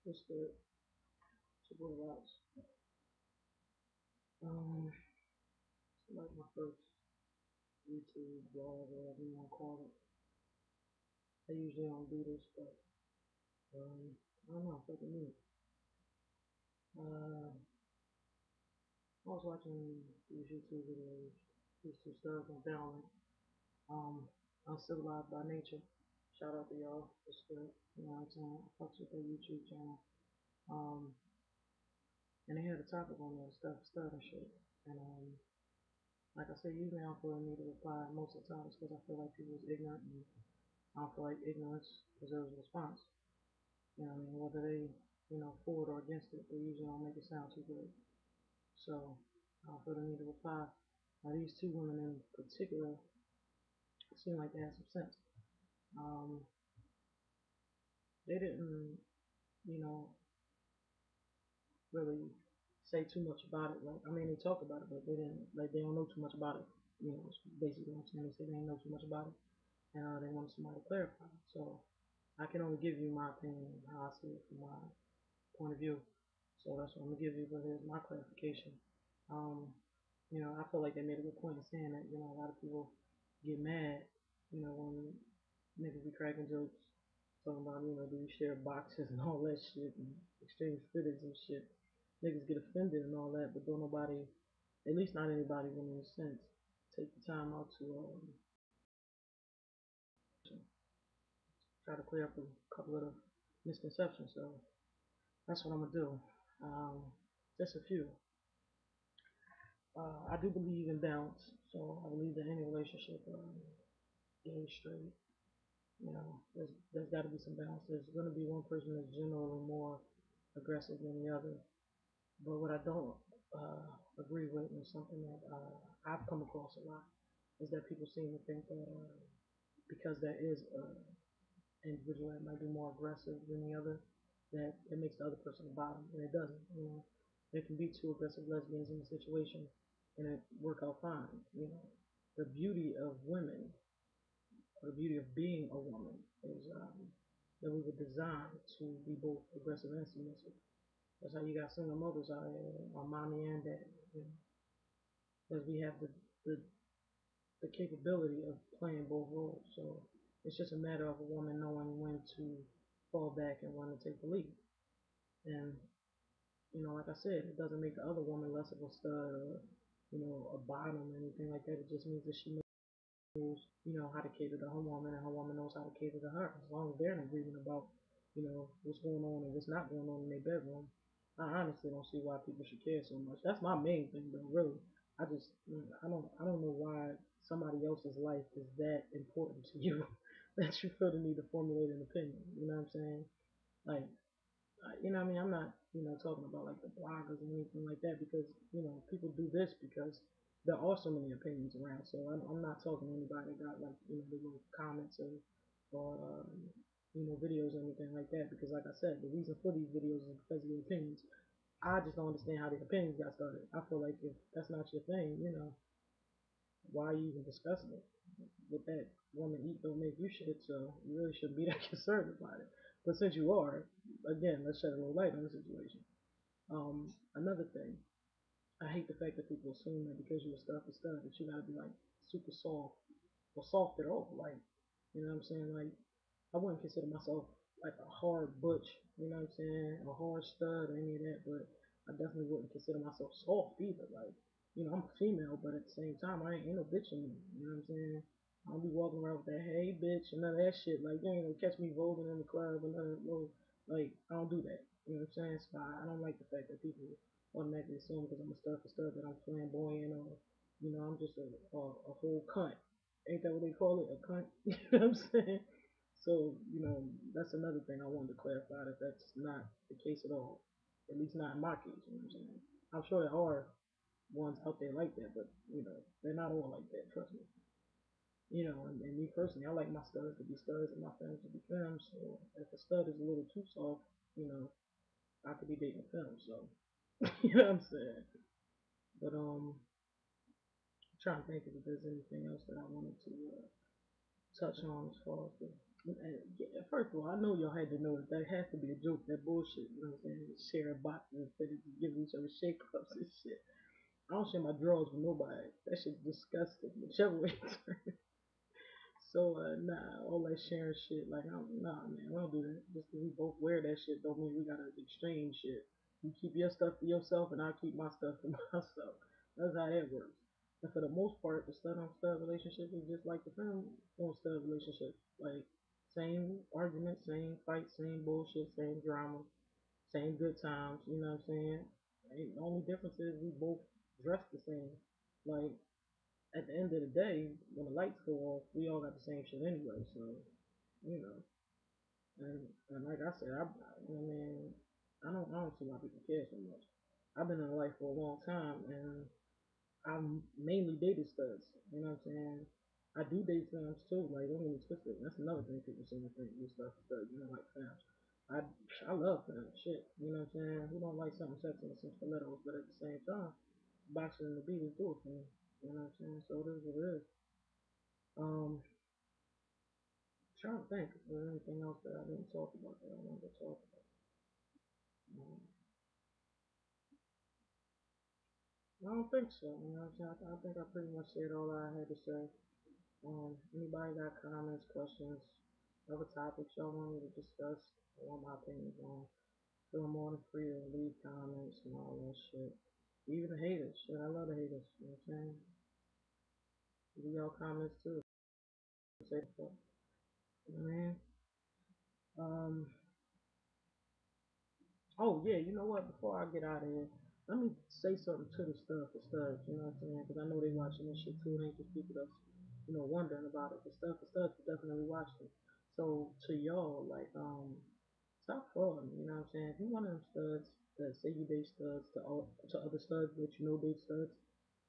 What's good? It's your boy Ross. It's like my first YouTube vlog, or whatever you want to call it. I usually don't do this, but I don't know, it's like a new. I was watching these YouTube videos, these two stars on Balance, Uncivilized by Nature. Shout out to y'all. It's good. You know what I'm saying? I fucks with their YouTube channel. Um, and they had a topic on their stud and shit. And like I said, usually I don't feel the need to reply most of the times because I feel like people is ignorant and I don't feel like ignorance deserves a response. You know what I mean? Whether they, for it or against it, they usually don't make it sound too good. So I don't feel the need to reply. Now these two women in particular seem like they had some sense. Um, they didn't, you know, really say too much about it. Like, I mean, they talked about it, but they don't know too much about it. You know, it's basically what I'm saying. They say they didn't know too much about it, and they wanted somebody to clarify. So I can only give you my opinion and how I see it from my point of view. So that's what I'm gonna give you, but here's my clarification. I feel like they made a good point in saying that, a lot of people get mad, when niggas be cracking jokes, talking about, do you share boxes and all that shit and exchange fitteds and shit. Niggas get offended and all that, but don't nobody, at least not anybody in a sense, take the time out to try to clear up a couple of the misconceptions. So that's what I'm gonna do. Just a few. I do believe in balance, so I believe that any relationship, gay, straight, there's got to be some balance. There's going to be one person that's generally more aggressive than the other. But what I don't agree with, and something that I've come across a lot, is that people seem to think that because there is an individual that might be more aggressive than the other, that it makes the other person a bottom, and it doesn't. There can be two aggressive lesbians in a situation, and it work out fine. The beauty of women, or the beauty of being a woman, is that we were designed to be both aggressive and submissive. That's how you got single mothers out here, or mommy and daddy, because we have the the capability of playing both roles. So it's just a matter of a woman knowing when to fall back and when to take the lead. And like I said, it doesn't make the other woman less of a stud or a bottom or anything like that. It just means that she knows how to cater to her woman and her woman knows how to cater to her. As long as they're in agreement about what's going on and what's not going on in their bedroom, I honestly don't see why people should care so much. That's my main thing, though. Really, I don't know why somebody else's life is that important to you that you feel the need to formulate an opinion. You know what I'm saying? Like, what I mean? I'm not, talking about like the bloggers and anything like that because, people do this because there are so many opinions around. So I'm not talking to anybody that got like, the little comments or videos or anything like that because like I said, the reason for these videos is because of the opinions. I just don't understand how the opinions got started. I feel like if that's not your thing, why are you even discussing it? What that woman eat don't make you shit, so you really shouldn't be that concerned about it. But since you are, again, let's shed a little light on the situation. Another thing, I hate the fact that people assume that because you're a stud that you gotta be like super soft or soft at all. Like, you know what I'm saying? Like, I wouldn't consider myself like a hard butch, you know what I'm saying? A hard stud or any of that, but I definitely wouldn't consider myself soft either. Like, I'm a female, but at the same time, I ain't no bitch in me. You know what I'm saying? I don't be walking around with that hey bitch and none of that shit. Like, you ain't gonna catch me rolling in the club and none of that. Like, I don't do that. You know what I'm saying? So I don't like the fact that people automatically assume because I'm a stud that I'm flamboyant or, I'm just a whole cunt. Ain't that what they call it? A cunt? You know what I'm saying? So, that's another thing I wanted to clarify that that's not the case at all. At least not in my case, you know what I'm saying? I'm sure there are ones out there like that, but, they're not all like that, trust me. And me personally, I like my studs to be studs and my femmes to be femmes, so if a stud is a little too soft, I could be dating a femme, so, you know what I'm saying? But, I'm trying to think if there's anything else that I wanted to touch on as far as the First of all, I know y'all had to know that that has to be a joke. That bullshit, you know what I'm saying? Sharing boxes instead of just giving each other shake ups and shit. I don't share my drawers with nobody. That shit's disgusting. Whichever way. So nah, all that sharing shit, like nah, man, we don't do that. Just 'cause we both wear that shit don't mean we gotta exchange shit. You keep your stuff for yourself, and I keep my stuff for myself. That's how that works. And for the most part, the stud on stud relationship is just like the film on stud relationship. Like same argument, same fight, same bullshit, same drama, same good times. You know what I'm saying? The only difference is we both dress the same. Like at the end of the day, when the lights go off, we all got the same shit anyway. So, you know, and like I said, I mean, I don't see why people care so much. I've been in life for a long time, and I'm mainly dated studs. You know what I'm saying? I do date femmes too. Like don't get me twisted. That's another thing people seem to think you stuff studs. You know, like femmes. I love femmes. Shit. You know what I'm saying? Who don't like something sexy and some stilettos? But at the same time, boxing and the beat is do it for me. You know what I'm saying? So it is what it is. Um, trying to think if there's anything else that I didn't talk about that I wanted to talk about. Um, I don't think so. You know what I'm saying? I think I pretty much said all I had to say. Anybody got comments, questions, other topics y'all want me to discuss? I want my opinions on. Feel more than free to leave comments and all that shit. Even the haters. Shit, I love the haters. You know what I'm saying? Leave y'all comments too. Say the fuck. You know what I mean? Um, Oh yeah, you know what? Before I get out of here, let me say something to the studs. You know what I'm saying? Because I know they watching this shit too. It ain't just people that's wondering about it. The studs are definitely watching. So to y'all, like stop frauding. You know what I'm saying? If you one of them studs that say you date studs to other studs that you know date studs,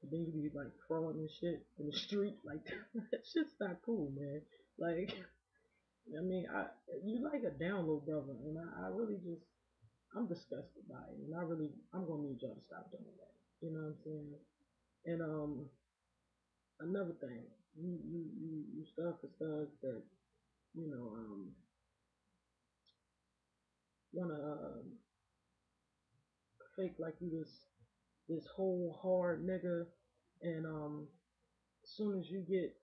and then you be like frauding and shit in the street, like that shit's not cool, man. Like I mean, you like a down low brother, and I really just I'm disgusted by it, and I'm gonna need y'all to stop doing that. You know what I'm saying? And another thing, you stuff for stuff that you know wanna fake like you this whole hard nigga, and as soon as you get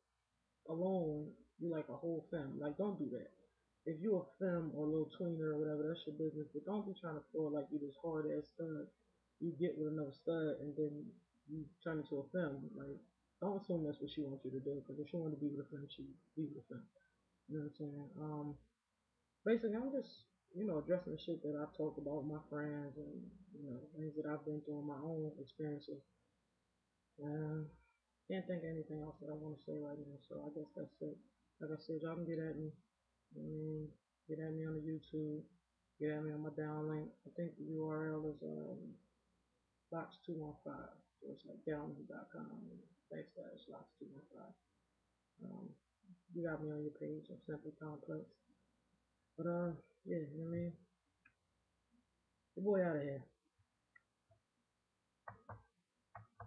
alone, you like a whole femme. Like don't do that. If you a femme or a little tweener or whatever, that's your business. But don't be trying to feel like you this hard ass stud. You get with another stud and then you turn into a femme. Like, don't assume that's what she wants you to do. Because if she wanted to be with a femme, she would be with a femme. You know what I'm saying? Basically, I'm just addressing the shit that I've talked about with my friends and things that I've been through in my own experiences. And can't think of anything else that I want to say right now. So I guess that's it. Like I said, y'all can get at me. Get at me on the YouTube. Get at me on my downlink. I think the URL is Lox215. So it's like downlink.com backslash Lox215. Um, you got me on your page. I'm Simply Complex. But yeah, you know what I mean? Your boy out of here.